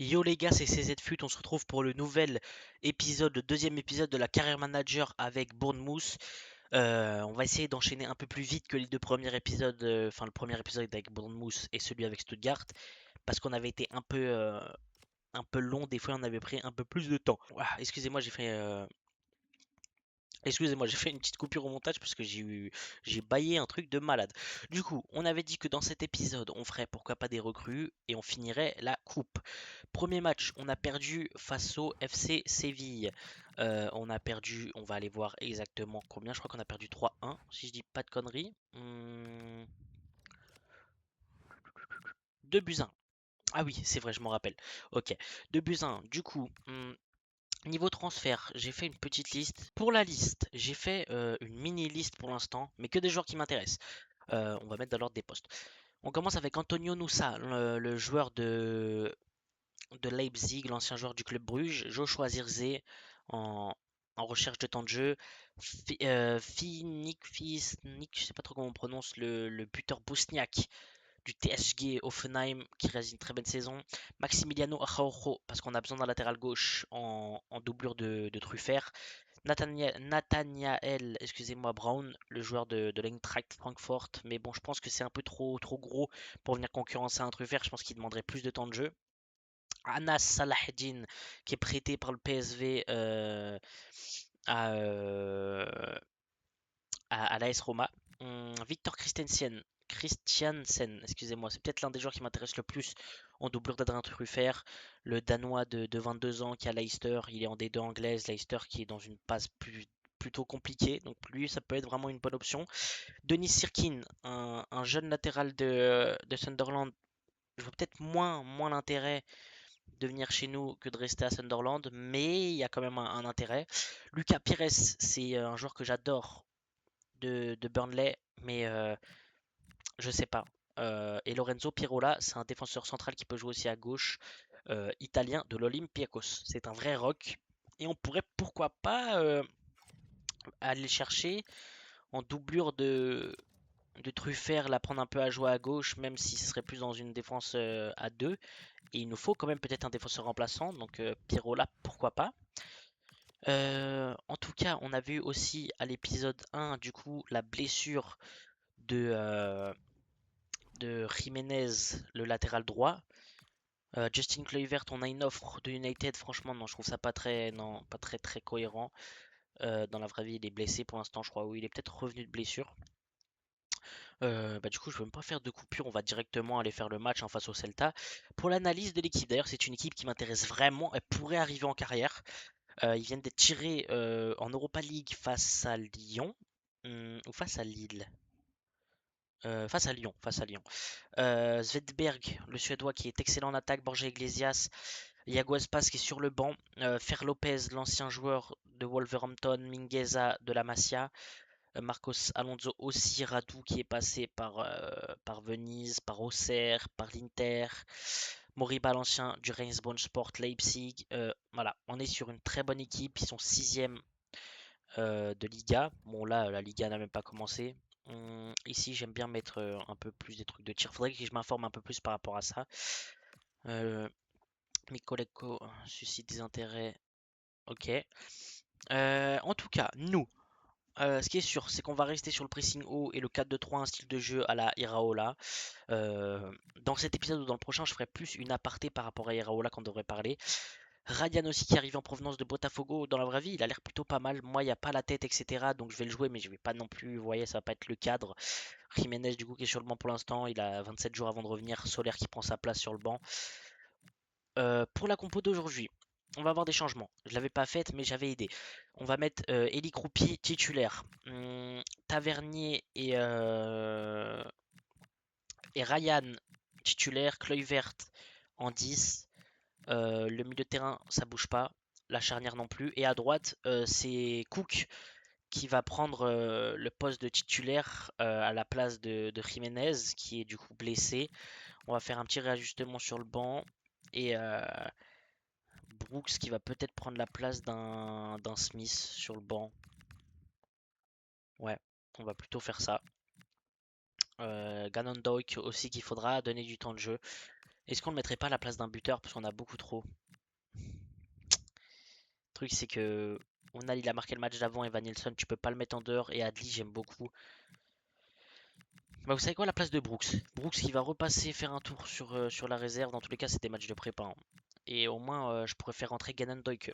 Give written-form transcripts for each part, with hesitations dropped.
Yo les gars, c'est CZ Fut, on se retrouve pour le nouvel épisode, le deuxième épisode de la Career Manager avec Bournemouth. On va essayer d'enchaîner un peu plus vite que les deux premiers épisodes, enfin le premier épisode avec Bournemouth et celui avec Stuttgart, parce qu'on avait été un peu long, des fois on avait pris un peu plus de temps. Excusez-moi, j'ai fait une petite coupure au montage parce que j'ai baillé un truc de malade. Du coup, on avait dit que dans cet épisode, on ferait pourquoi pas des recrues et on finirait la coupe. Premier match, on a perdu face au FC Séville. On a perdu, on va aller voir exactement combien. Je crois qu'on a perdu 3-1, si je dis pas de conneries. 2 buts 1. Ah oui, c'est vrai, je m'en rappelle. Ok, 2 buts 1. Du coup, niveau transfert, j'ai fait une petite liste. Pour la liste, j'ai fait une mini liste pour l'instant, mais que des joueurs qui m'intéressent. On va mettre dans l'ordre des postes. On commence avec Antonio Nusa, le joueur de Leipzig, l'ancien joueur du club Bruges, Joshua Zirkzee en recherche de temps de jeu, Finik, je sais pas trop comment on prononce le buteur bosniaque du TSG Hoffenheim qui réalise une très belle saison, Maximiliano Araujo parce qu'on a besoin d'un latéral gauche en doublure de Truffert, Nathaniel, excusez-moi, Brown, le joueur de l'Eintracht Francfort, mais bon, je pense que c'est un peu trop gros pour venir concurrencer un Truffert, je pense qu'il demanderait plus de temps de jeu. Anas Salahdine qui est prêté par le PSV à, euh, à l'AS Roma. Victor Christiansen, excusez-moi, c'est peut-être l'un des joueurs qui m'intéresse le plus en doublure d'Adrien Truffert, le Danois de 22 ans qui est à Leicester, il est en D2 anglaise, Leicester qui est dans une passe plutôt compliquée, donc lui ça peut être vraiment une bonne option. Denis Sirkin, un jeune latéral de Sunderland, je vois peut-être moins l'intérêt de venir chez nous que de rester à Sunderland, mais il y a quand même un intérêt. Lucas Pires, c'est un joueur que j'adore de Burnley, mais je sais pas. Et Lorenzo Pirola, c'est un défenseur central qui peut jouer aussi à gauche, italien de l'Olympiakos. C'est un vrai rock. Et on pourrait pourquoi pas aller le chercher en doublure de Truffert, la prendre un peu à jouer à gauche, même si ce serait plus dans une défense à deux. Et il nous faut quand même peut-être un défenseur remplaçant, donc Pirola, pourquoi pas. En tout cas, on a vu aussi à l'épisode 1, du coup, la blessure de, euh, de Jiménez, le latéral droit. Justin Kluivert, on a une offre de United, franchement, non, je trouve ça pas très, non, pas très, très cohérent. Dans la vraie vie, il est blessé pour l'instant, je crois, oui, il est peut-être revenu de blessure. Du coup, je ne vais même pas faire de coupure, on va directement aller faire le match en face au Celta. Pour l'analyse de l'équipe, d'ailleurs, c'est une équipe qui m'intéresse vraiment, elle pourrait arriver en carrière. Ils viennent d'être tirés en Europa League face à Lyon ou face à Lille. Face à Lyon. Svedberg, le Suédois qui est excellent en attaque, Borja Iglesias, Iago Aspas qui est sur le banc, Fer Lopez, l'ancien joueur de Wolverhampton, Mingueza de la Masia, Marcos Alonso aussi, Radu qui est passé par Venise, par Auxerre, par l'Inter, Moriba l'ancien du Reims Sport Leipzig. Voilà, on est sur une très bonne équipe, ils sont sixième de Liga. Bon là, la Liga n'a même pas commencé. Ici, j'aime bien mettre un peu plus des trucs de tir. Faudrait que je m'informe un peu plus par rapport à ça. Euh, Mikoleko suscite des intérêts. Ok. En tout cas, nous, ce qui est sûr, c'est qu'on va rester sur le pressing haut et le 4-2-3, un style de jeu à la Iraola. Dans cet épisode ou dans le prochain, je ferai plus une aparté par rapport à Iraola qu'on devrait parler. Ryan aussi qui arrive en provenance de Botafogo dans la vraie vie, il a l'air plutôt pas mal. Moi, il n'y a pas la tête, etc. Donc je vais le jouer, mais je vais pas non plus, vous voyez, ça va pas être le cadre. Jiménez, du coup, qui est sur le banc pour l'instant, il a 27 jours avant de revenir. Solaire qui prend sa place sur le banc. Pour la compo d'aujourd'hui, on va avoir des changements. Je l'avais pas faite, mais j'avais aidé. On va mettre Eli Kroupi titulaire. Tavernier et Ryan titulaire. Kluivert en 10. Le milieu de terrain, ça bouge pas. La charnière non plus. Et à droite, c'est Cook qui va prendre le poste de titulaire à la place de Jiménez, qui est du coup blessé. On va faire un petit réajustement sur le banc. Et Brooks qui va peut-être prendre la place d'un Smith sur le banc. Ouais, on va plutôt faire ça. Gannon Doik aussi qu'il faudra donner du temps de jeu. Est-ce qu'on ne mettrait pas à la place d'un buteur parce qu'on a beaucoup trop? Le truc c'est que Onal il a marqué le match d'avant, Evan Nilsson tu peux pas le mettre en dehors et Adli j'aime beaucoup. Bah vous savez quoi, la place de Brooks? Brooks qui va repasser faire un tour sur la réserve, dans tous les cas c'est des matchs de prépa, hein. Et au moins je pourrais faire rentrer Gannon Doike.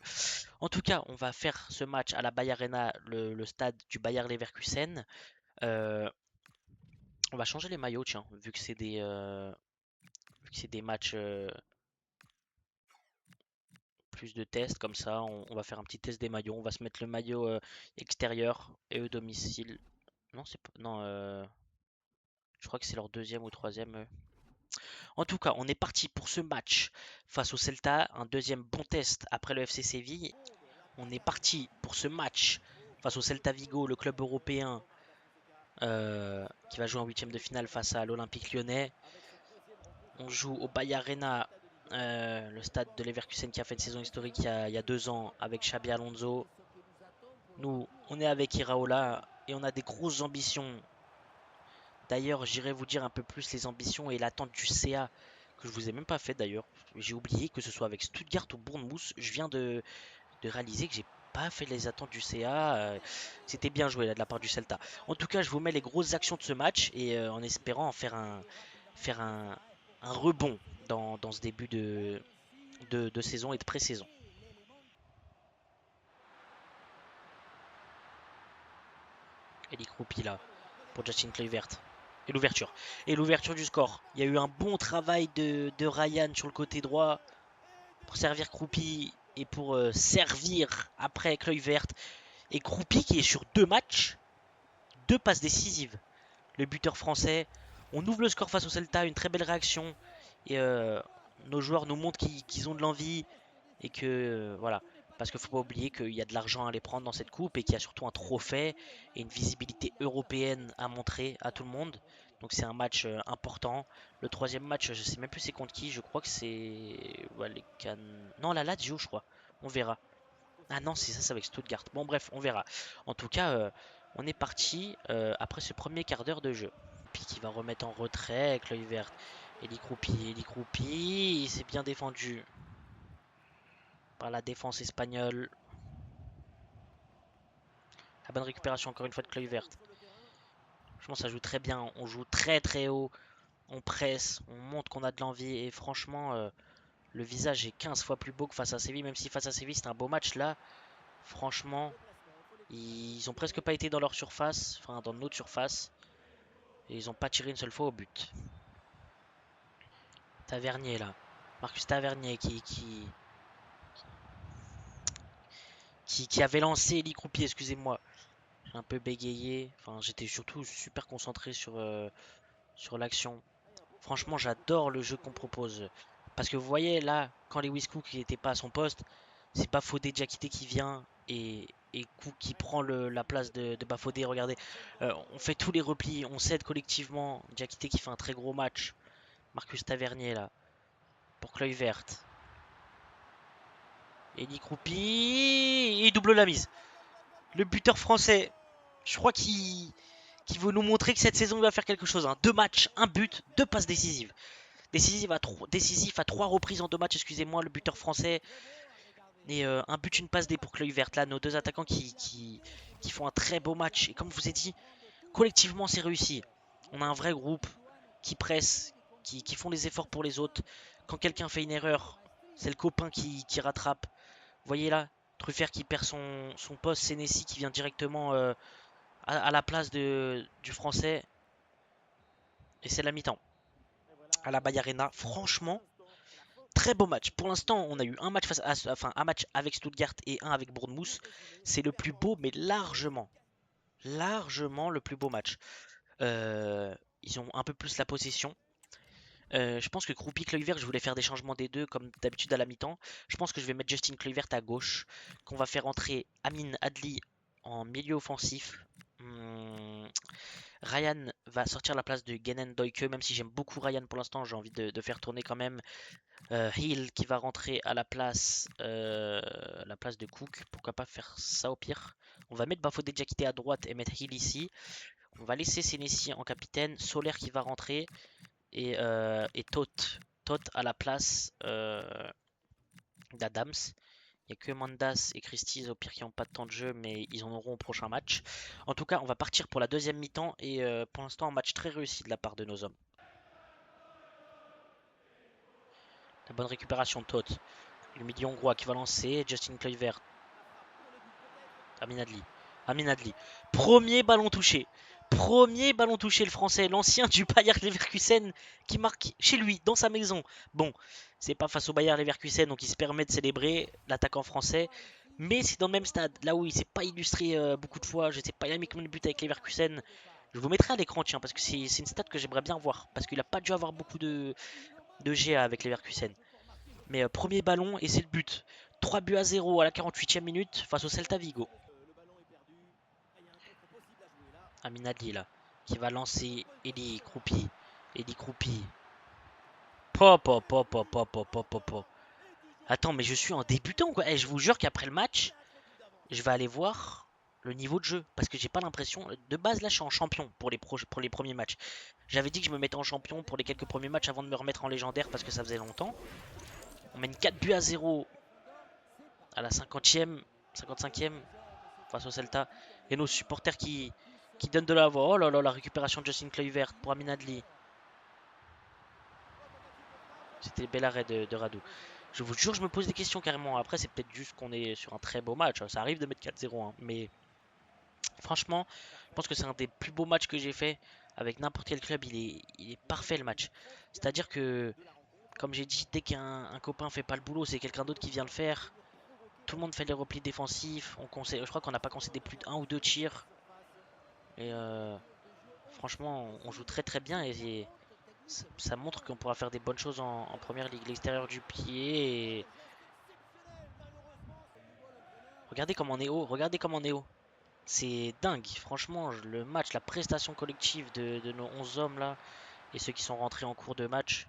En tout cas, on va faire ce match à la Bayer Arena, le stade du Bayer Leverkusen. Euh, on va changer les maillots, tiens, vu que c'est des matchs plus de tests, comme ça, on va faire un petit test des maillots. On va se mettre le maillot extérieur et eux domicile. Non, c'est pas. Non, je crois que c'est leur deuxième ou troisième. En tout cas, on est parti pour ce match face au Celta. Un deuxième bon test après le FC Séville. On est parti pour ce match face au Celta Vigo, le club européen qui va jouer en huitième de finale face à l'Olympique Lyonnais. On joue au Bayer Arena, le stade de Leverkusen qui a fait une saison historique il y a 2 ans avec Xabi Alonso. Nous, on est avec Iraola et on a des grosses ambitions. D'ailleurs, j'irai vous dire un peu plus les ambitions et l'attente du CA que je vous ai même pas fait d'ailleurs. J'ai oublié que ce soit avec Stuttgart ou Bournemouth. Je viens de réaliser que j'ai pas fait les attentes du CA. C'était bien joué là, de la part du Celta. En tout cas, je vous mets les grosses actions de ce match et en espérant en faire un rebond dans ce début de saison et de pré-saison. Eli Kroupi là pour Justin Kluivert. Et l'ouverture. Et l'ouverture du score. Il y a eu un bon travail de Ryan sur le côté droit pour servir Kroupi et pour servir après Kluivert. Et Kroupi qui est sur 2 matchs, 2 passes décisives. Le buteur français. On ouvre le score face au Celta, une très belle réaction. Et nos joueurs nous montrent qu'ils ont de l'envie et que voilà. Parce qu'il ne faut pas oublier qu'il y a de l'argent à aller prendre dans cette coupe et qu'il y a surtout un trophée et une visibilité européenne à montrer à tout le monde. Donc c'est un match important. Le troisième match, je sais même plus c'est contre qui. Je crois que c'est les Non, la Lazio, je crois. On verra. Ah non, c'est ça, c'est avec Stuttgart. Bon, bref, on verra. En tout cas, on est parti après ce premier quart d'heure de jeu. Puis qui va remettre en retrait avec l'œil vert. Eli Kroupi, il s'est bien défendu par la défense espagnole. La bonne récupération encore une fois de Kluivert. Franchement, ça joue très bien. On joue très très haut. On presse. On montre qu'on a de l'envie. Et franchement, le visage est 15 fois plus beau que face à Séville. Même si face à Séville, c'était un beau match là. Franchement, ils ont presque pas été dans leur surface. Enfin, dans notre surface. Et ils ont pas tiré une seule fois au but. Tavernier là. Marcus Tavernier qui avait lancé Eli Kroupi, excusez-moi. J'ai un peu bégayé. Enfin, j'étais surtout super concentré sur l'action. Franchement, j'adore le jeu qu'on propose. Parce que vous voyez là, quand Lewis Cook n'était pas à son poste, c'est Bafodé Diakité qui vient et Cook qui prend la place de Bafodé. Regardez, on fait tous les replis, on cède collectivement. Diakité qui fait un très gros match. Marcus Tavernier là, pour Kluivert. Eli Kroupi, il double la mise. Le buteur français, je crois qu'il veut nous montrer que cette saison il va faire quelque chose, hein. 2 matchs, un but, 2 passes décisives. Décisif à 3 reprises en 2 matchs, excusez-moi, le buteur français. Et un but, une passe D pour Kluivert. Là, nos 2 attaquants qui font un très beau match. Et comme je vous ai dit, collectivement, c'est réussi. On a un vrai groupe qui presse, qui font les efforts pour les autres. Quand quelqu'un fait une erreur, c'est le copain qui rattrape. Vous voyez là, Truffert qui perd son poste, Senesi qui vient directement à la place du français. Et c'est la mi-temps à la Bayer Arena. Franchement, très beau match. Pour l'instant, on a eu un match enfin un match avec Stuttgart et un avec Bournemouth. C'est le plus beau, mais largement le plus beau match. Ils ont un peu plus la possession. Je pense que Kroupi Kluivert, je voulais faire des changements des deux comme d'habitude à la mi-temps. Je pense que je vais mettre Justin Kluivert à gauche, qu'on va faire entrer Amin Adli en milieu offensif. Ryan va sortir la place de Genen Doike, même si j'aime beaucoup Ryan pour l'instant, j'ai envie de faire tourner quand même. Hill qui va rentrer à la place de Cook. Pourquoi pas faire ça au pire. On va mettre Bafodé Diakité à droite et mettre Hill ici. On va laisser Senesi en capitaine. Solaire qui va rentrer. Et Toth Todd à la place d'Adams. Il n'y a que Mandas et Christie au pire qui n'ont pas de temps de jeu, mais ils en auront au prochain match. En tout cas, on va partir pour la deuxième mi-temps et pour l'instant un match très réussi de la part de nos hommes. La bonne récupération de Todd. Le milieu hongrois qui va lancer. Justin Kluivert. Amin Adli. Amin Adli. Premier ballon touché. Premier ballon touché, le français, l'ancien du Bayer Leverkusen qui marque chez lui, dans sa maison. Bon, c'est pas face au Bayer Leverkusen, donc il se permet de célébrer l'attaquant français. Mais c'est dans le même stade, là où il s'est pas illustré beaucoup de fois. Je sais pas, il a mis combien de buts avec Leverkusen. Je vous mettrai à l'écran, tiens, parce que c'est une stat que j'aimerais bien voir. Parce qu'il a pas dû avoir beaucoup de GA avec Leverkusen. Mais premier ballon et c'est le but. 3 buts à 0 à la 48e minute face au Celta Vigo. Aminadi là, qui va lancer Eli Croupi. Eli Croupi. Pop, pop, pop, pop, pop, pop, pop, pop, pop. Attends, mais je suis en débutant quoi. Je vous jure qu'après le match, je vais aller voir le niveau de jeu. Parce que j'ai pas l'impression. De base, là, je suis en champion pour pour les premiers matchs. J'avais dit que je me mettais en champion pour les quelques premiers matchs avant de me remettre en légendaire parce que ça faisait longtemps. On mène 4 buts à 0 à la 50e, 55e face au Celta. Et nos supporters qui donnent de la voix. Oh là là, la récupération de Justin Kluivert pour Amin Adli. C'était bel arrêt de Radu. Je vous jure, je me pose des questions carrément. Après, c'est peut-être juste qu'on est sur un très beau match. Ça arrive de mettre 4-0, hein. Mais franchement, je pense que c'est un des plus beaux matchs que j'ai fait. Avec n'importe quel club, il est parfait le match. C'est-à-dire que, comme j'ai dit, dès qu'un copain fait pas le boulot, c'est quelqu'un d'autre qui vient le faire. Tout le monde fait les replis défensifs. Je crois qu'on n'a pas concédé plus d'un ou deux tirs. Et franchement, on joue très très bien. Et ça montre qu'on pourra faire des bonnes choses en première ligue. L'extérieur du pied. Et regardez comme on est haut. Regardez comme on est haut. C'est dingue. Franchement, le match, la prestation collective de nos 11 hommes là. Et ceux qui sont rentrés en cours de match.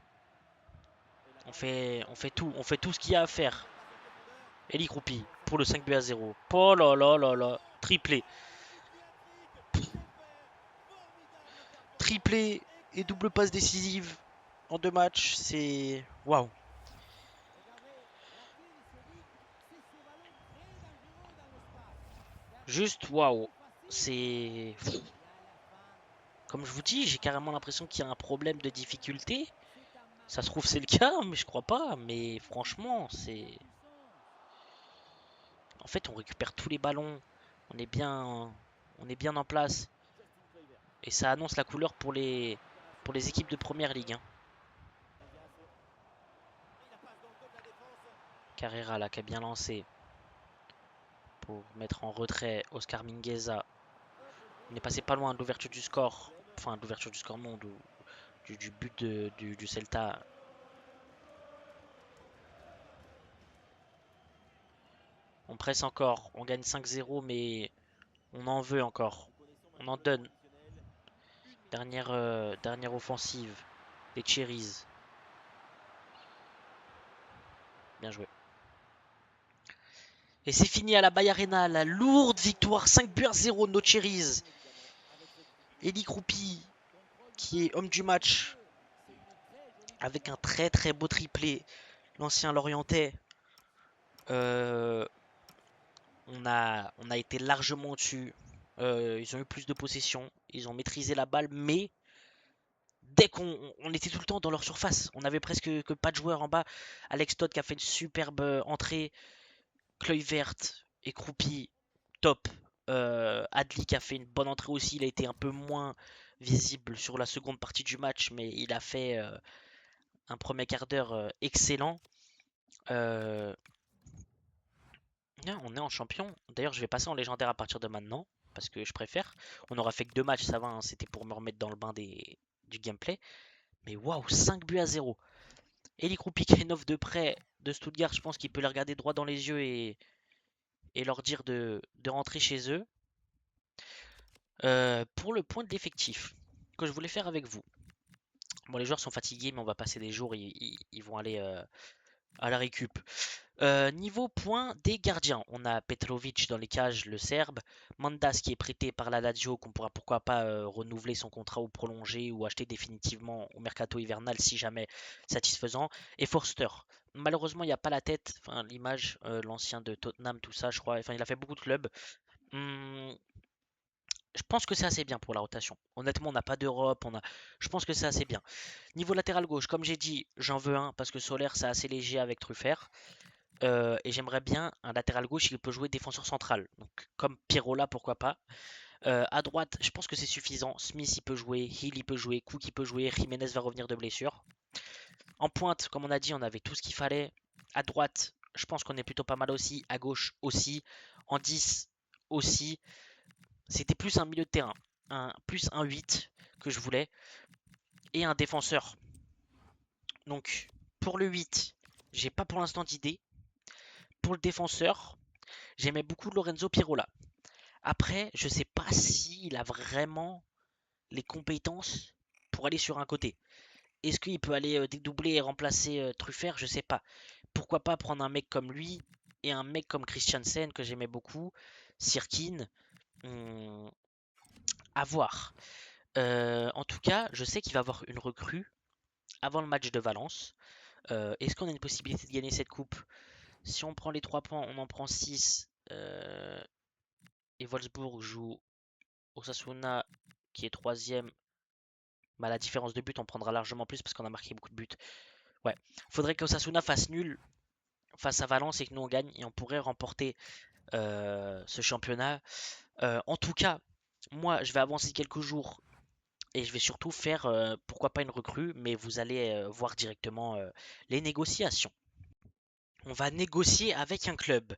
On fait tout. On fait tout ce qu'il y a à faire. Eli Croupi pour le 5 buts à 0. Oh là là là là. Triplé. Triplé et double passe décisive en deux matchs. C'est waouh. Juste waouh. C'est. Comme je vous dis, j'ai carrément l'impression qu'il y a un problème de difficulté. Ça se trouve, c'est le cas, mais je crois pas. Mais franchement, c'est. En fait, on récupère tous les ballons. On est bien en place. Et ça annonce la couleur pour les équipes de première ligue, hein. Carrera là qui a bien lancé pour mettre en retrait Oscar Mingueza. On est passé pas loin de l'ouverture du score. Enfin, de l'ouverture du score, non, du but du Celta. On presse encore. On gagne 5-0, mais on en veut encore. On en donne. Dernière offensive. Les Cherries. Bien joué. Et c'est fini à la Bay Arena. La lourde victoire 5 buts à 0 de nos Cherries. Eli Croupi, qui est homme du match. Avec un très très beau triplé. L'ancien Lorientais. Euh, on a été largement au-dessus. Ils ont eu plus de possession. Ils ont maîtrisé la balle. Mais dès qu'on était tout le temps dans leur surface, on avait presque que pas de joueurs en bas. Alex Todd qui a fait une superbe entrée. Kluivert et Croupi, top. Adli qui a fait une bonne entrée aussi. Il a été un peu moins visible sur la seconde partie du match. Mais il a fait un premier quart d'heure excellent. Euh, on est en champion. D'ailleurs, je vais passer en légendaire à partir de maintenant. Parce que je préfère. On aura fait que deux matchs, ça va, hein. C'était pour me remettre dans le bain du gameplay. Mais waouh, 5 buts à 0. Eli Krupikhenov de près de Stuttgart, je pense qu'il peut les regarder droit dans les yeux et leur dire de rentrer chez eux. Pour le point de l'effectif que je voulais faire avec vous. Bon, les joueurs sont fatigués, mais on va passer des jours. Ils vont aller à la récup. Niveau points des gardiens, on a Petrovic dans les cages, le Serbe, Mandas qui est prêté par la Lazio, qu'on pourra pourquoi pas renouveler son contrat ou prolonger ou acheter définitivement au mercato hivernal si jamais satisfaisant, et Forster. Malheureusement, il n'y a pas la tête, enfin l'image, l'ancien de Tottenham, tout ça, je crois. Enfin, il a fait beaucoup de clubs. Hum, je pense que c'est assez bien pour la rotation. Honnêtement, on n'a pas d'Europe, je pense que c'est assez bien. Niveau latéral gauche, comme j'ai dit, j'en veux un parce que Solaire c'est assez léger avec Truffert. Et j'aimerais bien un latéral gauche qui peut jouer défenseur central. Donc comme Pirola, pourquoi pas. À droite, je pense que c'est suffisant. Smith il peut jouer, Hill il peut jouer, Cook il peut jouer, Jiménez va revenir de blessure. En pointe, comme on a dit, on avait tout ce qu'il fallait. À droite, je pense qu'on est plutôt pas mal aussi. À gauche aussi. En 10 aussi. C'était plus un milieu de terrain. Plus un 8 que je voulais. Et un défenseur. Donc pour le 8, j'ai pas pour l'instant d'idée. Pour le défenseur, j'aimais beaucoup Lorenzo Pirola. Après, je sais pas s'il a vraiment les compétences pour aller sur un côté. Est-ce qu'il peut aller dédoubler et remplacer Truffert? Je sais pas. Pourquoi pas prendre un mec comme lui et un mec comme Christiansen que j'aimais beaucoup, Sirkin, hum, à voir. En tout cas, je sais qu'il va y avoir une recrue avant le match de Valence. Est-ce qu'on a une possibilité de gagner cette coupe? Si on prend les 3 points, on en prend 6. Et Wolfsburg joue Osasuna qui est troisième. Bah, la différence de but, on prendra largement plus parce qu'on a marqué beaucoup de buts. Ouais, faudrait que Osasuna fasse nul face à Valence et que nous on gagne et on pourrait remporter ce championnat. En tout cas, moi je vais avancer quelques jours et je vais surtout faire pourquoi pas une recrue, mais vous allez voir directement les négociations. On va négocier avec un club.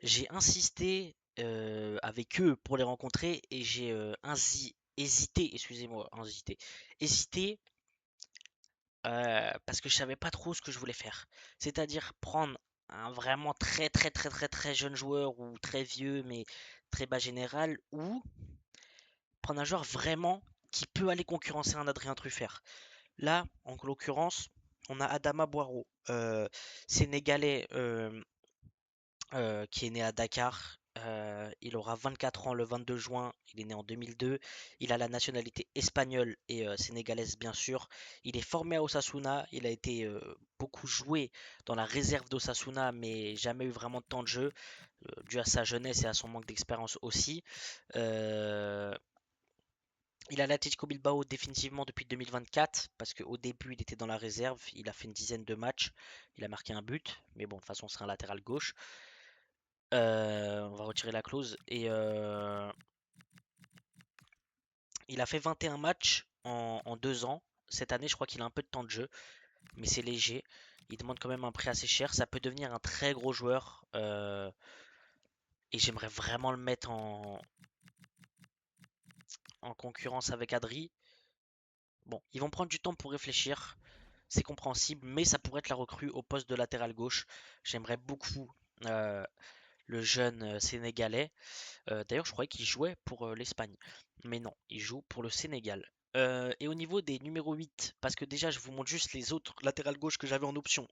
J'ai insisté avec eux pour les rencontrer et j'ai hésité, excusez-moi, hésité parce que je savais pas trop ce que je voulais faire. C'est-à-dire prendre un vraiment très très très très très jeune joueur ou très vieux mais très bas général ou prendre un joueur vraiment qui peut aller concurrencer un Adrien Truffert. Là, en l'occurrence, on a Adama Boiro, sénégalais qui est né à Dakar. Il aura 24 ans le 22 juin. Il est né en 2002. Il a la nationalité espagnole et sénégalaise, bien sûr. Il est formé à Osasuna. Il a été beaucoup joué dans la réserve d'Osasuna, mais jamais eu vraiment de temps de jeu, dû à sa jeunesse et à son manque d'expérience aussi. Euh, il a l'Atlético Bilbao définitivement depuis 2024, parce qu'au début, il était dans la réserve. Il a fait une dizaine de matchs. Il a marqué un but, mais bon, de toute façon, c'est un latéral gauche. On va retirer la clause. Et il a fait 21 matchs en 2 ans. Cette année, je crois qu'il a un peu de temps de jeu, mais c'est léger. Il demande quand même un prix assez cher. Ça peut devenir un très gros joueur. Et j'aimerais vraiment le mettre en concurrence avec Adri. Bon, ils vont prendre du temps pour réfléchir. C'est compréhensible, mais ça pourrait être la recrue au poste de latéral gauche. J'aimerais beaucoup euh, le jeune sénégalais. D'ailleurs, je croyais qu'il jouait pour l'Espagne. Mais non, il joue pour le Sénégal. Et au niveau des numéros 8, parce que déjà, je vous montre juste les autres latérales gauche que j'avais en option.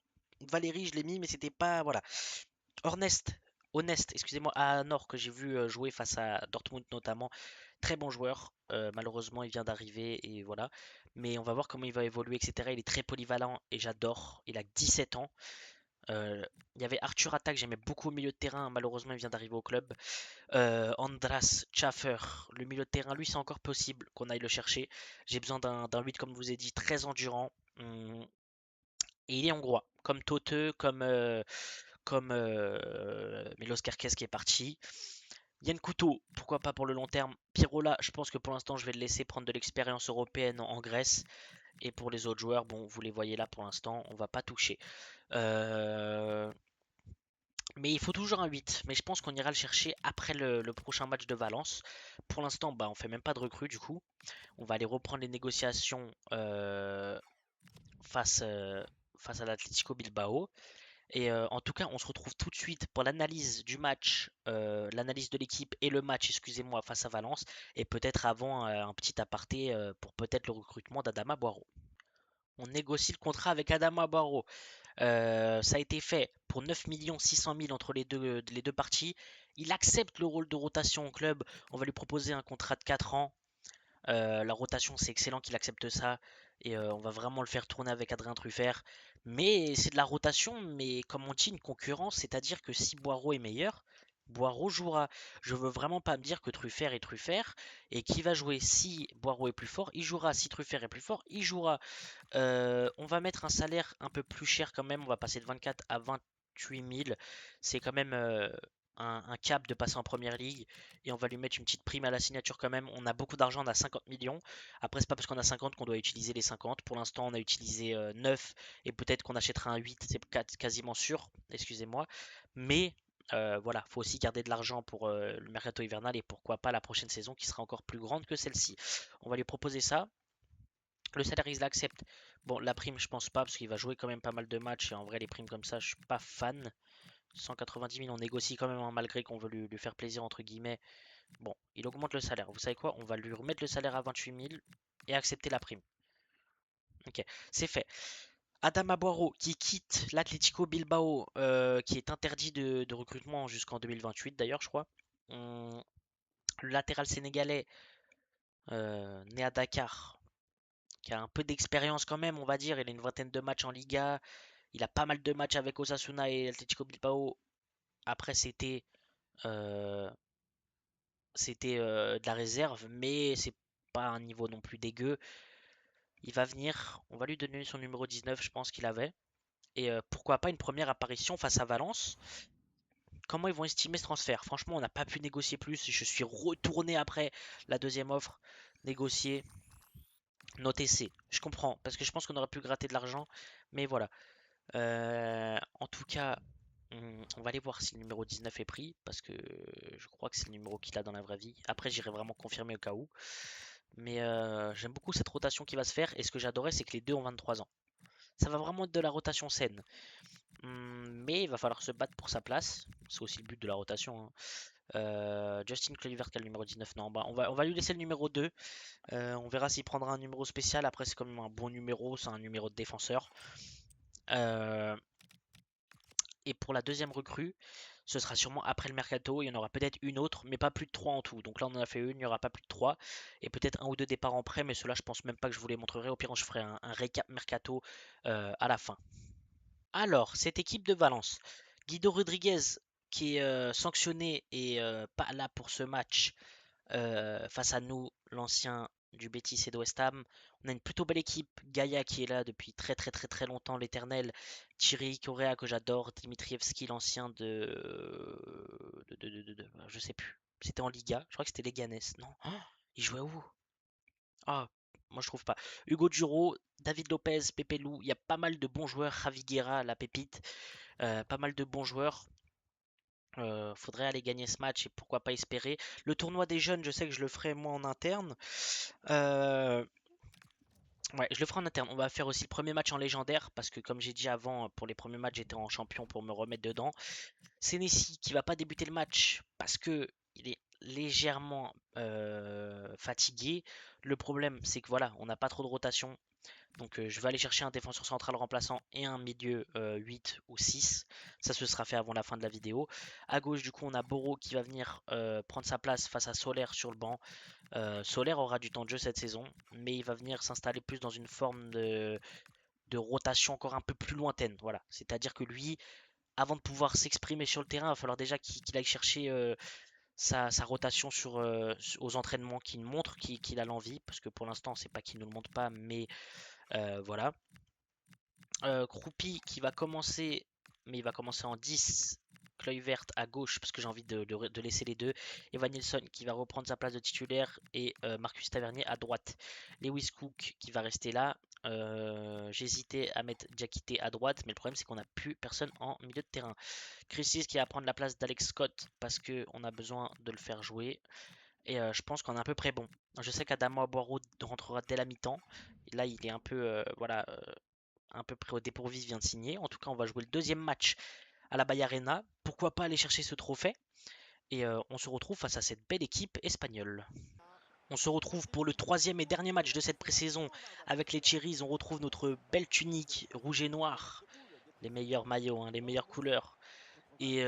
Valérie, je l'ai mis, mais c'était pas. Voilà. Ornest, Honest, excusez-moi, à Nord, que j'ai vu jouer face à Dortmund notamment. Très bon joueur. Malheureusement, il vient d'arriver et voilà. Mais on va voir comment il va évoluer, etc. Il est très polyvalent et j'adore. Il a 17 ans. Il y avait Arthur Atta que j'aimais beaucoup au milieu de terrain. Malheureusement, il vient d'arriver au club. Andras Schaffer, le milieu de terrain, lui, c'est encore possible qu'on aille le chercher. J'ai besoin d'un 8, comme je vous ai dit, très endurant. Et il est hongrois, comme Tote, comme Milos Kerkez qui est parti. Yann Couteau, pourquoi pas pour le long terme. Pirola, je pense que pour l'instant, je vais le laisser prendre de l'expérience européenne en Grèce. Et pour les autres joueurs, bon, vous les voyez là pour l'instant, on va pas toucher. Euh, Mais il faut toujours un 8. Mais je pense qu'on ira le chercher après le prochain match de Valence. Pour l'instant, bah, on fait même pas de recrue du coup. On va aller reprendre les négociations face, face à l'Atlético Bilbao. Et en tout cas, on se retrouve tout de suite pour l'analyse du match, l'analyse de l'équipe et le match, excusez-moi, face à Valence. Et peut-être avant un petit aparté pour peut-être le recrutement d'Adama Boiro. On négocie le contrat avec Adama Barrow. Ça a été fait pour 9 600 000 entre les deux parties. Il accepte le rôle de rotation au club. On va lui proposer un contrat de 4 ans. La rotation, c'est excellent qu'il accepte ça. Et on va vraiment le faire tourner avec Adrien Truffert. Mais c'est de la rotation, mais comme on dit, une concurrence, c'est-à-dire que si Boireau est meilleur, Boireau jouera. Je veux vraiment pas me dire que Truffert est Truffert et qui va jouer. Si Boireau est plus fort, il jouera. Si Truffert est plus fort, il jouera. On va mettre un salaire un peu plus cher quand même. On va passer de 24 à 28 000. C'est quand même un cap de passer en première ligue. Et on va lui mettre une petite prime à la signature quand même. On a beaucoup d'argent, on a 50 millions. Après, c'est pas parce qu'on a 50 qu'on doit utiliser les 50. Pour l'instant, on a utilisé 9. Et peut-être qu'on achètera un 8. C'est quasiment sûr. Excusez-moi. Mais voilà, faut aussi garder de l'argent pour le mercato hivernal et pourquoi pas la prochaine saison qui sera encore plus grande que celle-ci. On va lui proposer ça. Le salaire, il l'accepte. Bon, la prime, je pense pas, parce qu'il va jouer quand même pas mal de matchs. Et en vrai, les primes comme ça, je suis pas fan. 190 000, on négocie quand même, hein, malgré qu'on veut lui faire plaisir, entre guillemets. Bon, il augmente le salaire. Vous savez quoi? On va lui remettre le salaire à 28 000 et accepter la prime. Ok, c'est fait. Adama Boiro qui quitte l'Atlético Bilbao, qui est interdit de recrutement jusqu'en 2028 d'ailleurs, je crois. Le latéral sénégalais, né à Dakar, qui a un peu d'expérience quand même, on va dire. Il a une vingtaine de matchs en Liga. Il a pas mal de matchs avec Osasuna et Atletico Bilbao. Après, euh, c'était de la réserve, mais c'est pas un niveau non plus dégueu. Il va venir, on va lui donner son numéro 19, je pense qu'il avait. Et pourquoi pas une première apparition face à Valence. Comment ils vont estimer ce transfert? Franchement, on n'a pas pu négocier plus. Je suis retourné après la deuxième offre, négocier, noter C. Je comprends, parce que je pense qu'on aurait pu gratter de l'argent, mais voilà. En tout cas, on va aller voir si le numéro 19 est pris, parce que je crois que c'est le numéro qu'il a dans la vraie vie. Après, j'irai vraiment confirmer au cas où. Mais j'aime beaucoup cette rotation qui va se faire, et ce que j'adorais, c'est que les deux ont 23 ans. Ça va vraiment être de la rotation saine. Mais il va falloir se battre pour sa place. C'est aussi le but de la rotation, hein. Justin Kluivert qui a le numéro 19. Non, bah, on va lui laisser le numéro 2. On verra s'il prendra un numéro spécial. Après, c'est quand même un bon numéro. C'est un numéro de défenseur. Euh, Et pour la deuxième recrue, ce sera sûrement après le mercato. Il y en aura peut-être une autre, mais pas plus de 3 en tout. Donc là, on en a fait une, il n'y aura pas plus de 3. Et peut-être un ou deux départs en prêt, mais cela, je pense même pas que je vous les montrerai. Au pire, je ferai un récap mercato à la fin. Alors, cette équipe de Valence, Guido Rodriguez qui est sanctionné et pas là pour ce match. Face à nous, l'ancien du Betis et de West Ham. On a une plutôt belle équipe. Gaïa qui est là depuis très très très très longtemps, l'éternel. Thierry Correa que j'adore. Dimitrievski, l'ancien je sais plus. C'était en Liga. Je crois que c'était Leganés. Non. Oh, il jouait où? Ah, moi je trouve pas. Hugo Duro, David Lopez, Pepe Lou. Il y a pas mal de bons joueurs. Javi Guerra, la pépite. Pas mal de bons joueurs. Faudrait aller gagner ce match et pourquoi pas espérer. Le tournoi des jeunes, je sais que je le ferai moi en interne. Euh, ouais, je le ferai en interne. On va faire aussi le premier match en légendaire parce que comme j'ai dit avant, pour les premiers matchs, j'étais en champion pour me remettre dedans. Senesi qui va pas débuter le match parce que il est légèrement fatigué. Le problème, c'est que voilà, on n'a pas trop de rotation. Donc je vais aller chercher un défenseur central remplaçant et un milieu 8 ou 6. Ça se sera fait avant la fin de la vidéo. À gauche du coup on a Boro qui va venir prendre sa place face à Solaire sur le banc. Solaire aura du temps de jeu cette saison, mais il va venir s'installer plus dans une forme de rotation encore un peu plus lointaine. Voilà. C'est-à-dire que lui, avant de pouvoir s'exprimer sur le terrain, il va falloir déjà qu'il aille chercher sa rotation aux entraînements, qu'il montre qu'il a l'envie, parce que pour l'instant c'est pas qu'il ne le montre pas, mais voilà. Croupi qui va commencer, mais il va commencer en 10. Kluivert à gauche parce que j'ai envie de laisser les deux. Evan Nilsson qui va reprendre sa place de titulaire et Marcus Tavernier à droite. Lewis Cook qui va rester là. J'hésitais à mettre Diakité à droite, mais le problème c'est qu'on n'a plus personne en milieu de terrain. Christis qui va prendre la place d'Alex Scott parce qu'on a besoin de le faire jouer. Et je pense qu'on est à peu près bon. Je sais qu'Adama Boiro rentrera dès la mi-temps. Là, il est un peu, voilà, un peu près au dépourvu, vient de signer. En tout cas, on va jouer le deuxième match à la Bay Arena. Pourquoi pas aller chercher ce trophée? Et on se retrouve face à cette belle équipe espagnole. On se retrouve pour le troisième et dernier match de cette pré-saison avec les Cherries. On retrouve notre belle tunique rouge et noire les meilleurs maillots, hein, les meilleures couleurs. Et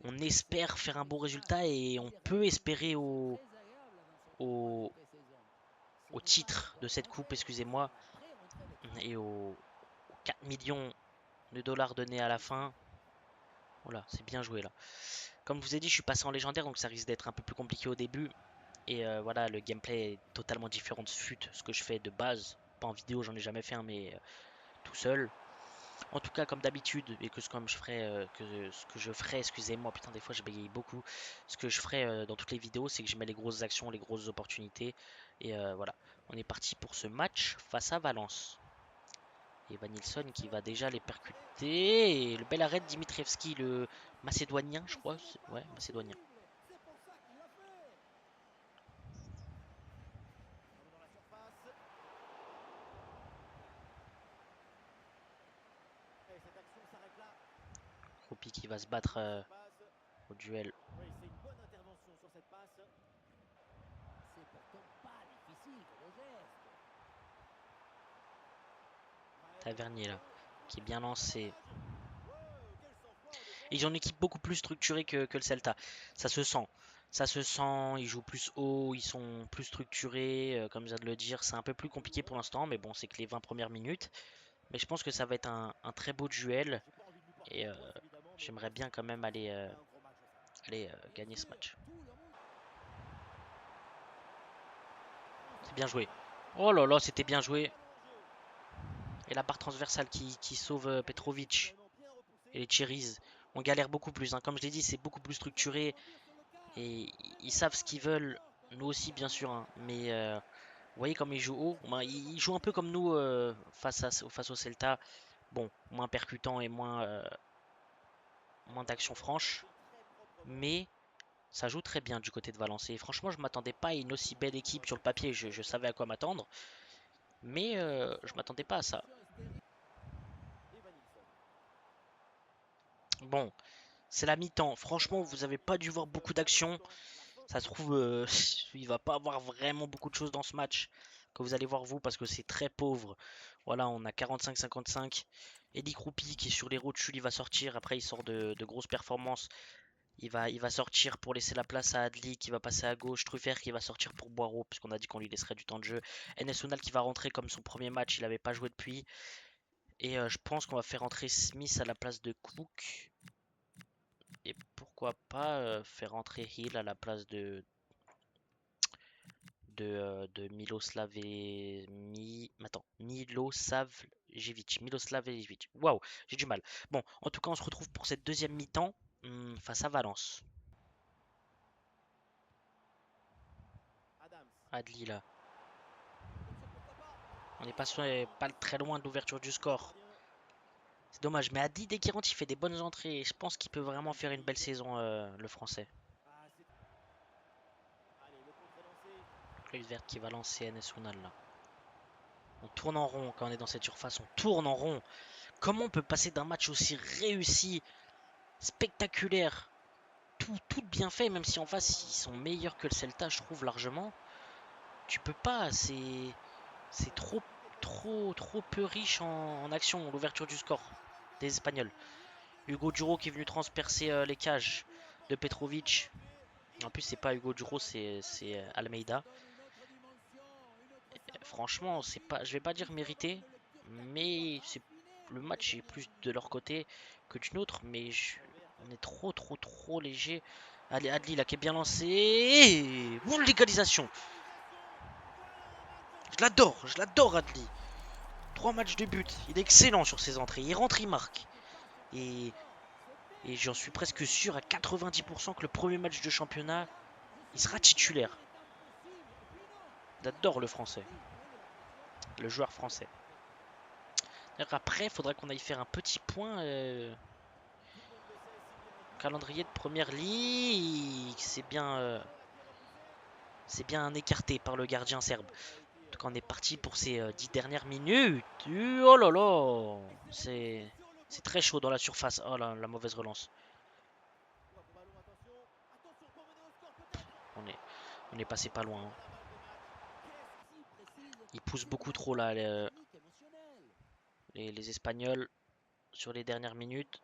on espère faire un bon résultat et on peut espérer au, au titre de cette coupe, excusez-moi, et aux 4 millions de dollars donnés à la fin. Voilà, c'est bien joué là. Comme je vous ai dit, je suis passé en légendaire, donc ça risque d'être un peu plus compliqué au début. Et voilà, le gameplay est totalement différent de FUT, ce que je fais de base. Pas en vidéo, j'en ai jamais fait un, mais tout seul. En tout cas, comme d'habitude, et que comme je ferai, ce que je ferai, excusez-moi, putain, des fois je bégaye beaucoup. Ce que je ferai dans toutes les vidéos, c'est que je mets les grosses actions, les grosses opportunités. Et voilà, on est parti pour ce match face à Valence. Et Van Nilsson qui va déjà les percuter. Et le bel arrêt de Dimitrievski, le macédonien, je crois. Ouais, macédonien. Kroupi qui va se battre au duel. Tavernier là, qui est bien lancé. Ils ont une équipe beaucoup plus structurée que le Celta. Ça se sent. Ça se sent, ils jouent plus haut, ils sont plus structurés, comme je viens de le dire. C'est un peu plus compliqué pour l'instant, mais bon, c'est que les 20 premières minutes. Mais je pense que ça va être un très beau duel. Et j'aimerais bien quand même aller gagner ce match. C'est bien joué. Oh là là, c'était bien joué. Et la barre transversale qui sauve Petrovic. Et les Cherries. On galère beaucoup plus, hein. Comme je l'ai dit, c'est beaucoup plus structuré. Et ils savent ce qu'ils veulent. Nous aussi, bien sûr, hein. Mais vous voyez comme ils jouent haut. Ben, ils jouent un peu comme nous face au Celta. Bon, moins percutant et moins d'action franche. Mais ça joue très bien du côté de Valence. Et franchement, je m'attendais pas à une aussi belle équipe sur le papier. Je savais à quoi m'attendre. Mais je m'attendais pas à ça. Bon, c'est la mi-temps. Franchement, vous avez pas dû voir beaucoup d'actions. Ça se trouve, il va pas avoir vraiment beaucoup de choses dans ce match que vous allez voir vous parce que c'est très pauvre. Voilà, on a 45-55. Eddie Kroupi qui est sur les rotules, il va sortir. Après, il sort de grosses performances. Il va sortir pour laisser la place à Adli qui va passer à gauche. Truffert qui va sortir pour Boiro puisqu'on a dit qu'on lui laisserait du temps de jeu. Enes Unal qui va rentrer comme son premier match, il n'avait pas joué depuis. Et je pense qu'on va faire entrer Smith à la place de Cook. Et pourquoi pas faire entrer Hill à la place de Miloslavljevic. Waouh, j'ai du mal. Bon, en tout cas, on se retrouve pour cette deuxième mi-temps face à Valence. Adli là. On n'est pas très loin de l'ouverture du score. C'est dommage, mais Adli, dès qu'il rentre, il fait des bonnes entrées. Je pense qu'il peut vraiment faire une belle saison, le français. Cruz verte qui va lancer NS Unal là. On tourne en rond quand on est dans cette surface. On tourne en rond. Comment on peut passer d'un match aussi réussi, spectaculaire, tout bien fait, même si en face ils sont meilleurs que le Celta, je trouve largement. Tu peux pas, c'est trop peu riche en action, l'ouverture du score des Espagnols. Hugo Duro qui est venu transpercer les cages de Petrovic. En plus, c'est pas Hugo Duro, c'est Almeida. Franchement, c'est pas, je vais pas dire mérité, mais le match est plus de leur côté que du nôtre. Mais on est trop léger. Allez, Adli là qui est bien lancé. Bon, l'égalisation. Je l'adore Adli. 3 matchs de but. Il est excellent sur ses entrées. Il rentre, il marque. Et, et j'en suis presque sûr à 90% que le premier match de championnat, il sera titulaire. J'adore le français. Le joueur français. Après, il faudra qu'on aille faire un petit point. Calendrier de première ligue. C'est bien écarté par le gardien serbe. En tout cas, on est parti pour ces 10 dernières minutes. Oh là là. C'est très chaud dans la surface. Oh là, la mauvaise relance. On est passé pas loin, hein. Ils poussent beaucoup trop là, les Espagnols. sur les dernières minutes.